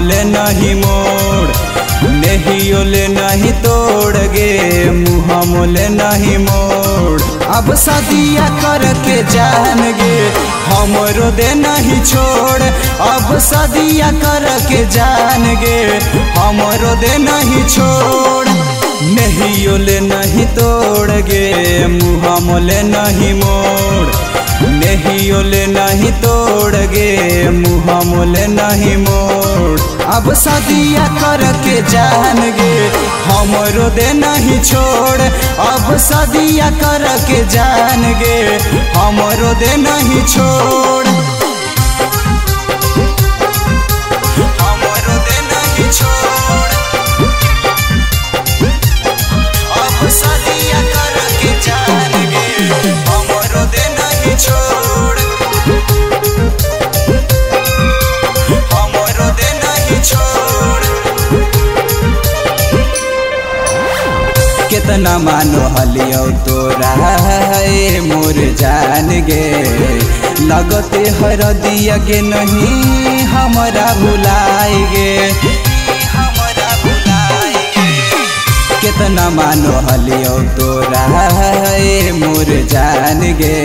मोले नहीं मोड़, नहीं ओले नहीं तोड़ गे मुँह मोले नहीं मोड़। अब सदिया करके जान गे हमरो दे नहीं छोड़, अब सदिया करके जान गे हमरो दे नहीं छोड़। नहीं ओले नहीं तोड़ गे मुँह मोले नहीं मोड़, नहीं ओले नहीं तोड़ गे मुँह मोले नहीं मोड़। अब सदिया करके जान गे हमरो दे नहीं छोड़, अब सदिया करके जान गे हमरो दे नहीं छोड़, हमरो दे नहीं छोड़। अब सदिया करके जान गे हमरो दे नहीं छोड़, हमरो दे नहीं छोड़। कितना मानो हलियो तोरा मोर जान गे, लगते हर दिया गे नहीं हमारा भुलाए गे, हमारा भुलाए गे। कितना मानो हलियो तोरा मोर जान गे,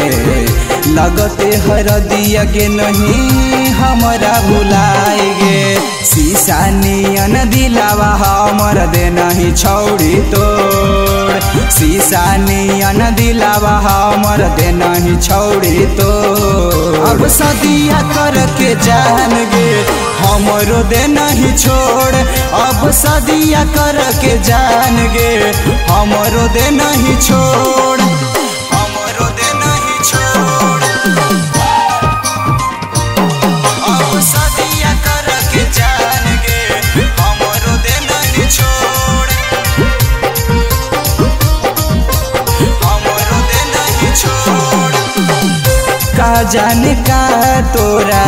लगते हर दिया गे नहीं हमारा भुलाए गे। शीशा नियन दिलावा हमर दे नहीं छौड़ी तोड़, शीशा नियन दिलावा हमर दे नहीं छौड़ी तोड़। अब सदिया करके जान गे हमरो दे नहीं छोड़, अब सदिया करके जान गे हमरो दे नहीं छोड़, हमरो दे नहीं छोड़। अब सदिया करके जान गे हमरो दे नहीं छोड़, हमरो दे नहीं छोड़। का जाने का तोरा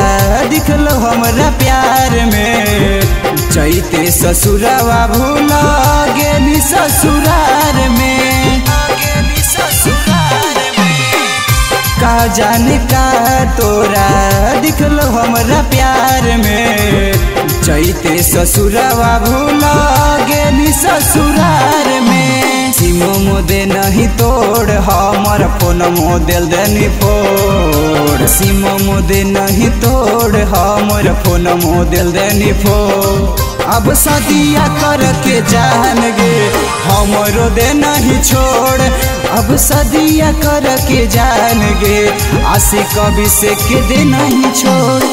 दिखलो हमरा प्यार में, चैते ससुरवा भूल गेली ससुरार में, गेली ससुरार में। का जाने का तोरा दिखलो हमरा प्यार में, चैते ससुरवा भूल गेली ससुरार में। सिमो मोदे नहीं तोड़ हमर फोन मोदेल देनी फोड़, सिमो मोदे नहीं तोड़ हमर फोन मोदेल देनी फोड़। अब सदिया करके जान गे हमरो दे नहीं छोड़, अब सदिया करके जान गे आशिक कभी से के दे नहीं छोड़।